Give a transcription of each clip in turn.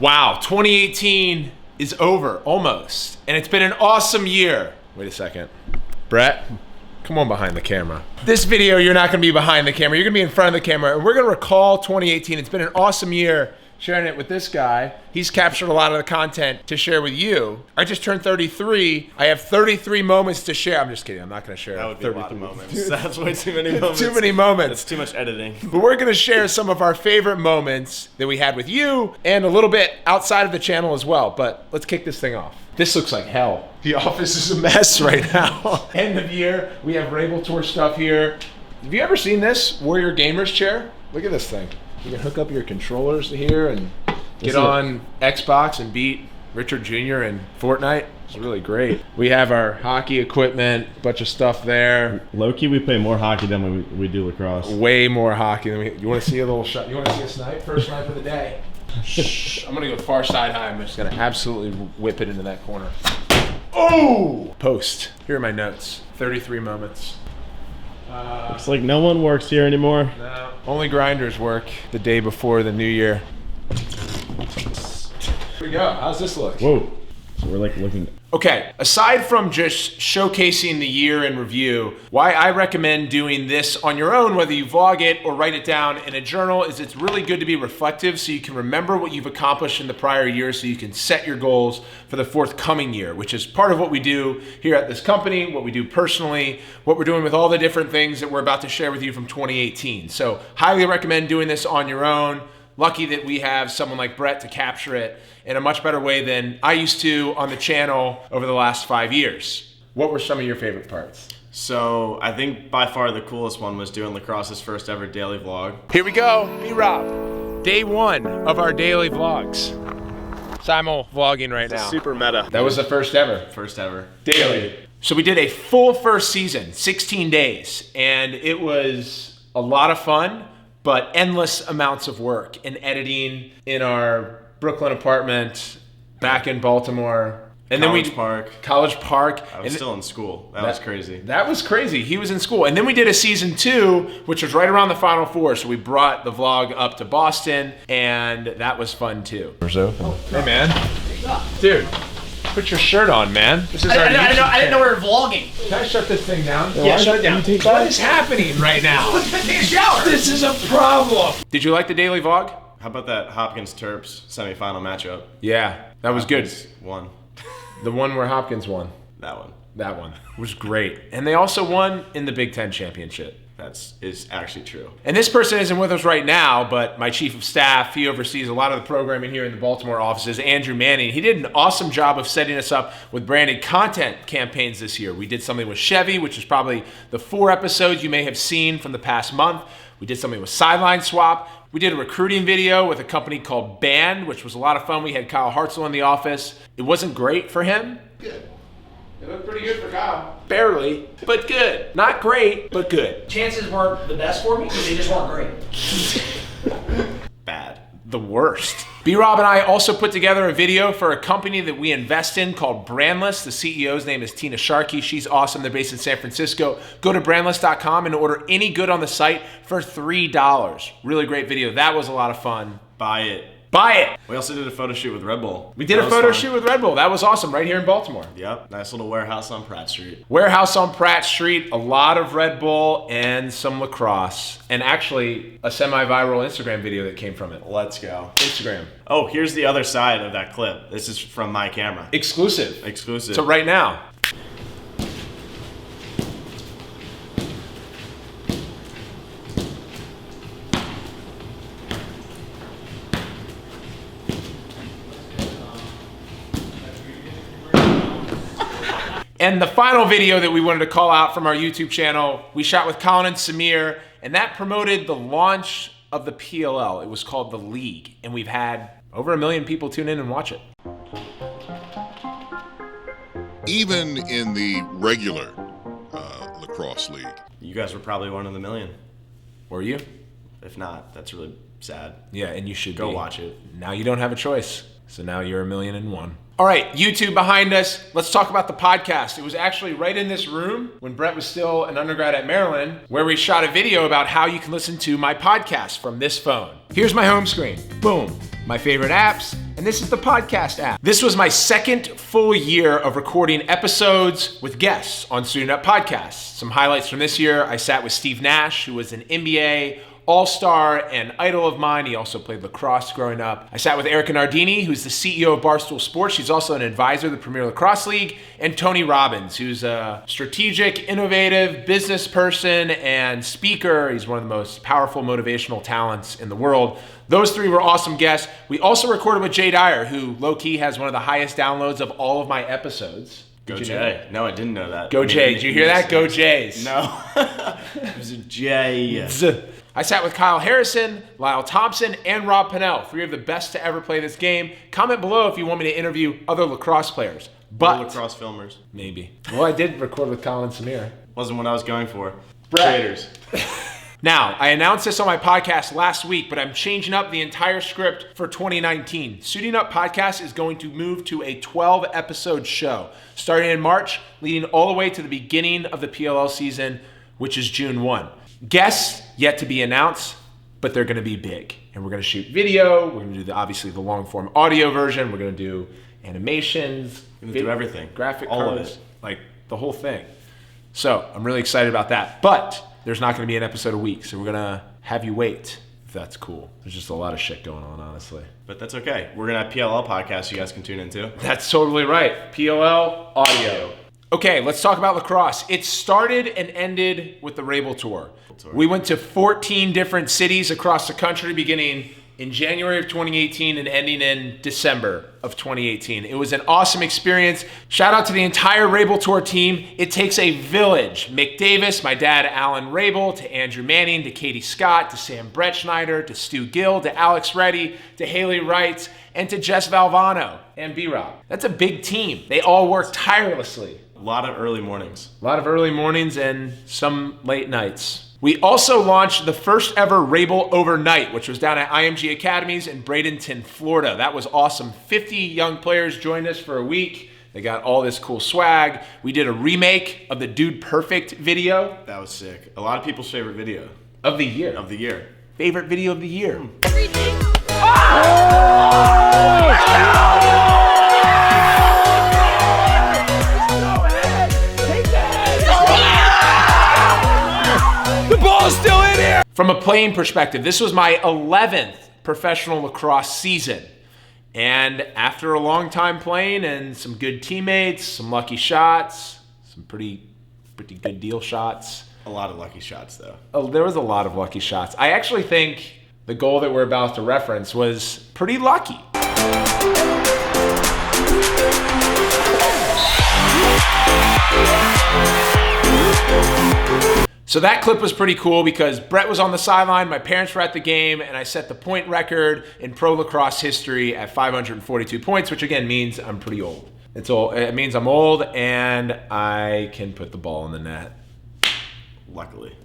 Wow, 2018 is over, almost. And it's been an awesome year. Wait a second. Brett, come on behind the camera. This video, you're not gonna be behind the camera, you're gonna be in front of the camera, and we're gonna recall 2018. It's been an awesome year sharing it with this guy. He's captured a lot of the content to share with you. I just turned 33. I have 33 moments to share. I'm just kidding, I'm not gonna share. That would be a lot of moments. That's way too many moments. Too many moments. That's too much editing. But we're gonna share some of our favorite moments that we had with you and a little bit outside of the channel as well. But let's kick this thing off. This looks like hell. The office is a mess right now. End of year, we have Rabil Tour stuff here. Have you ever seen this Warrior Gamers chair? Look at this thing. You can hook up your controllers here and get on Xbox and beat Richard Jr. in Fortnite. It's really great. We have our hockey equipment, a bunch of stuff there. Low-key, we play more hockey than we do lacrosse. Way more hockey than we. You want to see a little shot? You want to see a snipe? First snipe of the day. Shh. I'm gonna go far side high. I'm just gonna absolutely whip it into that corner. Oh! Post. Here are my notes. 33 moments. Looks like no one works here anymore. No. Only grinders work the day before the new year. Here we go. How's this look? Whoa. So we're like looking. Okay, aside from just showcasing the year in review, why I recommend doing this on your own, whether you vlog it or write it down in a journal, is it's really good to be reflective so you can remember what you've accomplished in the prior year so you can set your goals for the forthcoming year, which is part of what we do here at this company, what we do personally, what we're doing with all the different things that we're about to share with you from 2018. So highly recommend doing this on your own. Lucky that we have someone like Brett to capture it in a much better way than I used to on the channel over the last 5 years. What were some of your favorite parts? So I think by far the coolest one was doing Lacrosse's first ever daily vlog. Here we go, B-Rob. Day one of our daily vlogs. Simul vlogging right now. Super meta. That was the first ever. First ever. Daily. So we did a full first season, 16 days, and it was a lot of fun, but endless amounts of work and editing in our Brooklyn apartment, back in Baltimore. And College then we Park. College Park. I was still in school. That was crazy. That was crazy. He was in school. And then we did a season 2, which was right around the Final Four. So we brought the vlog up to Boston, and that was fun too. Hey man. Dude, put your shirt on, man. This is I didn't know we were vlogging. Can I shut this thing down? Yeah, shut it down. What is happening right now? Take a shower. This is a problem. Did you like the daily vlog? How about that Hopkins-Terps semifinal matchup? Yeah, that was good. Won. The one where Hopkins won. That one. That one was great. And they also won in the Big Ten championship. Is actually true. And this person isn't with us right now, but my chief of staff, he oversees a lot of the programming here in the Baltimore offices, Andrew Manning. He did an awesome job of setting us up with branded content campaigns this year. We did something with Chevy, which is probably the 4 episodes you may have seen from the past month. We did something with Sideline Swap. We did a recruiting video with a company called Band, which was a lot of fun. We had Kyle Hartzell in the office. It wasn't great for him. Good. It looked pretty good for Kyle. Barely, but good. Not great, but good. Chances weren't the best for me because they just weren't great. Bad. The worst. B-Rob and I also put together a video for a company that we invest in called Brandless. The CEO's name is Tina Sharkey. She's awesome. They're based in San Francisco. Go to brandless.com and order any good on the site for $3. Really great video. That was a lot of fun. Buy it. Buy it. We also did a photo shoot with Red Bull. We did a photo shoot with Red Bull. That was awesome, right here in Baltimore. Yep, nice little warehouse on Pratt Street. Warehouse on Pratt Street, a lot of Red Bull and some lacrosse. And actually, a semi-viral Instagram video that came from it. Let's go. Instagram. Oh, here's the other side of that clip. This is from my camera. Exclusive. Exclusive. So right now. And the final video that we wanted to call out from our YouTube channel, we shot with Colin and Samir, and that promoted the launch of the PLL. It was called The League, and we've had over 1 million people tune in and watch it. Even in the regular lacrosse league. You guys were probably one of the million. Were you? If not, that's really sad. Yeah, and you should go be. watch it. Now you don't have a choice. So now you're 1,000,001. All right, YouTube behind us. Let's talk about the podcast. It was actually right in this room when Brett was still an undergrad at Maryland, where we shot a video about how you can listen to my podcast from this phone. Here's my home screen. Boom. My favorite apps, and this is the podcast app. This was my second full year of recording episodes with guests on Suiting Up Podcasts. Some highlights from this year: I sat with Steve Nash, who was an NBA All-Star and idol of mine. He also played lacrosse growing up. I sat with Erica Nardini, who's the CEO of Barstool Sports. She's also an advisor to the Premier Lacrosse League. And Tony Robbins, who's a strategic, innovative business person and speaker. He's one of the most powerful motivational talents in the world. Those three were awesome guests. We also recorded with Jay Dyer, who low-key has one of the highest downloads of all of my episodes. Go Jay. No, I didn't know that. Go Jay. Did you hear that? Go Jays. No. It was a J. I sat with Kyle Harrison, Lyle Thompson, and Rob Pennell, three of the best to ever play this game. Comment below if you want me to interview other lacrosse players. But lacrosse filmers. Maybe. Well, I did record with Colin Samir. Wasn't what I was going for. Brett. Traders. Now, I announced this on my podcast last week, but I'm changing up the entire script for 2019. Suiting Up Podcast is going to move to a 12-episode show, starting in March, leading all the way to the beginning of the PLL season, which is June 1. Guests yet to be announced, but they're going to be big. And we're going to shoot video. We're going to do, obviously, the long-form audio version. We're going to do animations. We're going to do everything. Graphic all cards, of it. like the whole thing. So I'm really excited about that. But there's not going to be an episode a week, so we're going to have you wait, if that's cool. There's just a lot of shit going on, honestly. But that's okay. We're going to have PLL podcasts you guys can tune into. That's totally right. PLL audio. Okay, let's talk about lacrosse. It started and ended with the Rabil Tour. We went to 14 different cities across the country, beginning in January of 2018 and ending in December of 2018. It was an awesome experience. Shout out to the entire Rabil Tour team. It takes a village. Mick Davis, my dad, Alan Rabil, to Andrew Manning, to Katie Scott, to Sam Bretschneider, to Stu Gill, to Alex Reddy, to Haley Wrights, and to Jess Valvano and B-Rob. That's a big team. They all work tirelessly. A lot of early mornings. A lot of early mornings and some late nights. We also launched the first ever Rabil Overnight, which was down at IMG Academies in Bradenton, Florida. That was awesome. 50 young players joined us for a week. They got all this cool swag. We did a remake of the Dude Perfect video. That was sick. A lot of people's favorite video. Of the year. Of the year. Favorite video of the year. Still in here. From a playing perspective, this was my 11th professional lacrosse season. And after a long time playing and some good teammates, some lucky shots, some pretty good deal shots. A lot of lucky shots, though. Oh, there was a lot of lucky shots. I actually think the goal that we're about to reference was pretty lucky. So that clip was pretty cool because Brett was on the sideline, my parents were at the game, and I set the point record in pro lacrosse history at 542 points, which again means I'm pretty old. It means I'm old and I can put the ball in the net. Luckily.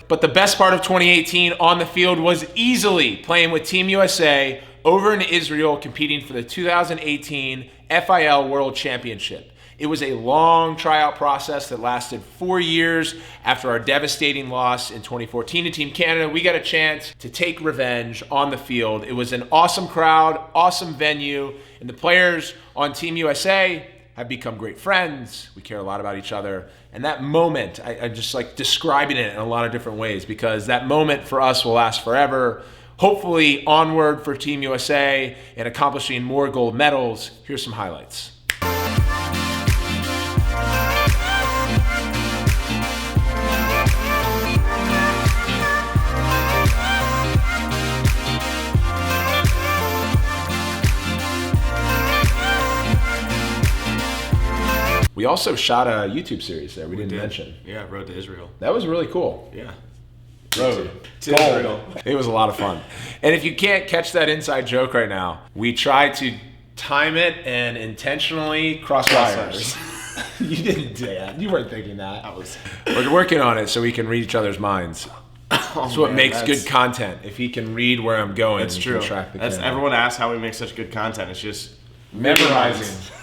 But the best part of 2018 on the field was easily playing with Team USA over in Israel, competing for the 2018 FIL World Championship. It was a long tryout process that lasted 4 years. After our devastating loss in 2014 to Team Canada, we got a chance to take revenge on the field. It was an awesome crowd, awesome venue, and the players on Team USA have become great friends. We care a lot about each other. And that moment, I just like describing it in a lot of different ways because that moment for us will last forever. Hopefully onward for Team USA and accomplishing more gold medals. Here's some highlights. We also shot a YouTube series there we didn't mention. Yeah, Road to Israel. That was really cool. Yeah. Road to Israel. It was a lot of fun. And if you can't catch that inside joke right now, we tried to time it and intentionally cross wires. You didn't do that. You weren't thinking that. We're working on it so we can read each other's minds. That's what makes good content. If he can read where I'm going, that's true. Track the camera. Everyone asks how we make such good content. It's just memorizing.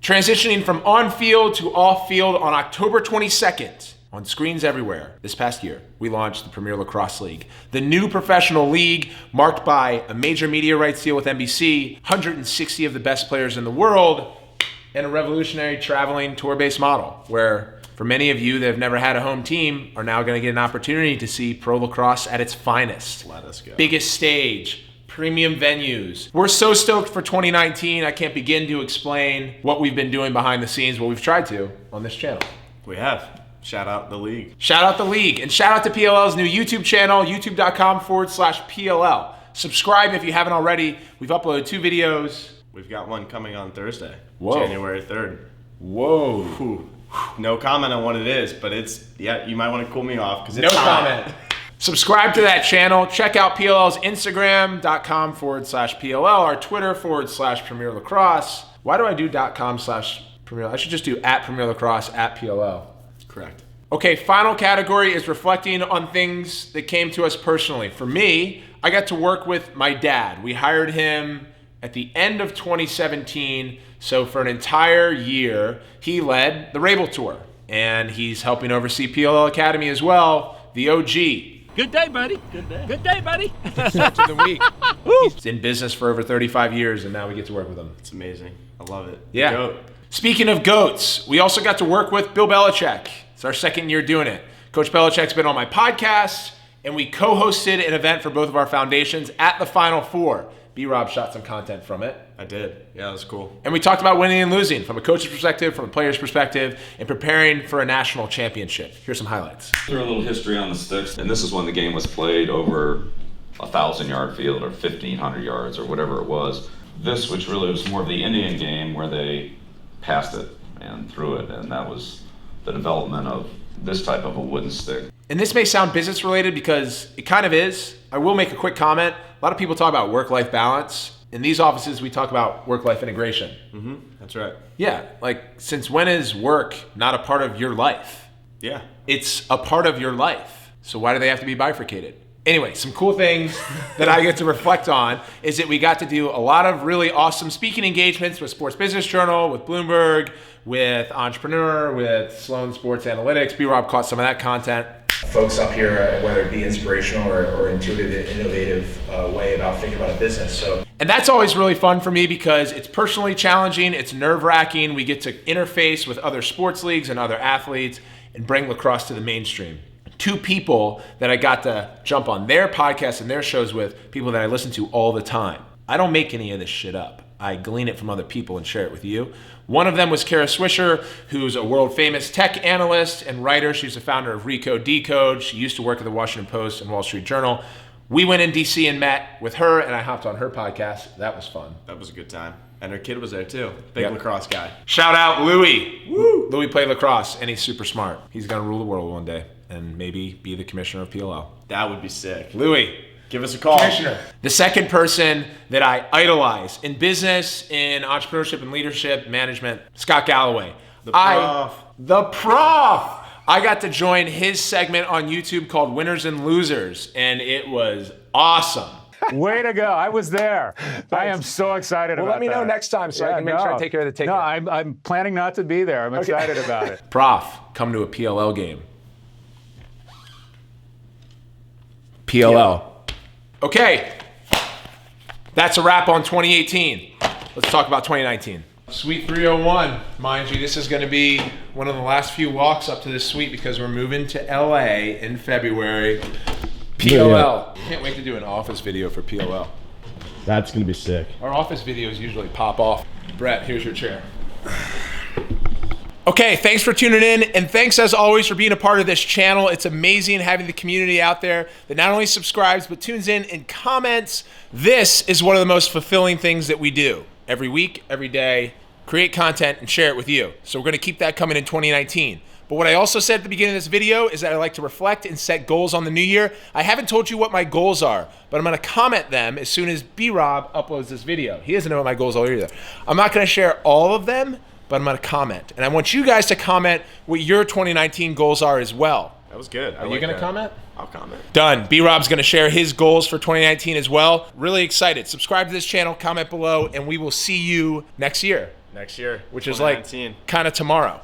Transitioning from on-field to off-field on October 22nd on screens everywhere. This past year, we launched the Premier Lacrosse League, the new professional league marked by a major media rights deal with NBC, 160 of the best players in the world, and a revolutionary traveling tour-based model where, for many of you that have never had a home team, are now going to get an opportunity to see pro lacrosse at its finest. Let us go. Biggest stage, premium venues. We're so stoked for 2019. I can't begin to explain what we've been doing behind the scenes, what we've tried to on this channel. We have. Shout out the league. Shout out the league, and shout out to PLL's new YouTube channel, youtube.com/PLL. Subscribe if you haven't already. We've uploaded 2 videos. We've got one coming on Thursday, Whoa. January 3rd. Whoa. Whew. No comment on what it is, but it's, yeah, you might want to cool me off because No it's hot. comment. Subscribe to that channel. Check out PLL's Instagram.com/PLL, our Twitter /Premier Lacrosse. Why do I do .com/Premier? I should just do @Premier Lacrosse @PLL. Correct. Okay, final category is reflecting on things that came to us personally. For me, I got to work with my dad. We hired him at the end of 2017. So for an entire year, he led the Rabil Tour. And he's helping oversee PLL Academy as well, the OG. Good day, buddy. Good day. Good day, buddy. Start of the week. He's in business for over 35 years, and now we get to work with him. It's amazing. I love it. Yeah. Goat. Speaking of goats, we also got to work with Bill Belichick. It's our 2nd year doing it. Coach Belichick's been on my podcast, and we co-hosted an event for both of our foundations at the Final Four. B-Rob shot some content from it. I did. Yeah, that was cool. And we talked about winning and losing from a coach's perspective, from a player's perspective, and preparing for a national championship. Here's some highlights. Through a little history on the sticks, and this is when the game was played over a 1,000-yard field or 1,500 yards or whatever it was. This, which really was more of the Indian game where they passed it and threw it, and that was the development of this type of a wooden stick. And this may sound business related because it kind of is. I will make a quick comment. A lot of people talk about work-life balance. In these offices, we talk about work-life integration. Mm-hmm. That's right. Yeah, like since when is work not a part of your life? Yeah. It's a part of your life. So why do they have to be bifurcated? Anyway, some cool things that I get to reflect on is that we got to do a lot of really awesome speaking engagements with Sports Business Journal, with Bloomberg, with Entrepreneur, with Sloan Sports Analytics. B-Rob caught some of that content. Folks up here, whether it be inspirational or intuitive, innovative way about thinking about a business. So, And that's always really fun for me because it's personally challenging, it's nerve-wracking. We get to interface with other sports leagues and other athletes and bring lacrosse to the mainstream. 2 people that I got to jump on their podcasts and their shows with, people that I listen to all the time. I don't make any of this shit up. I glean it from other people and share it with you. One of them was Kara Swisher, who's a world-famous tech analyst and writer. She's the founder of Recode Decode. She used to work at the Washington Post and Wall Street Journal. We went in DC and met with her, and I hopped on her podcast. That was fun. That was a good time. And her kid was there too. Big Yep. lacrosse guy. Shout out Louis. Woo! Louis played lacrosse, and he's super smart. He's gonna rule the world one day and maybe be the commissioner of PLL. That would be sick. Louis. Give us a call. Commissioner. The second person that I idolize in business, in entrepreneurship and leadership, management, Scott Galloway. The prof. The prof. I got to join his segment on YouTube called Winners and Losers, and it was awesome. Way to go. I was there. I am so excited about that. well, let me know next time so I can make sure I take care of the ticket. No, I'm planning not to be there. I'm excited about it. Prof, come to a PLL game. PLL. Okay, that's a wrap on 2018. Let's talk about 2019. Suite 301, mind you, this is going to be one of the last few walks up to this suite because we're moving to LA in February. PLL. Can't wait to do an office video for PLL. That's gonna be sick. Our office videos usually pop off. Brett, here's your chair. Okay, thanks for tuning in, and thanks as always for being a part of this channel. It's amazing having the community out there that not only subscribes, but tunes in and comments. This is one of the most fulfilling things that we do. Every week, every day, create content and share it with you. So we're gonna keep that coming in 2019. But what I also said at the beginning of this video is that I like to reflect and set goals on the new year. I haven't told you what my goals are, but I'm gonna comment them as soon as B-Rob uploads this video. He doesn't know what my goals are either. I'm not gonna share all of them, but I'm gonna comment. And I want you guys to comment what your 2019 goals are as well. That was good. Are you gonna comment? I'll comment. Done. B-Rob's gonna share his goals for 2019 as well. Really excited. Subscribe to this channel, comment below, and we will see you next year. Next year. Which is like 2019. kind of tomorrow.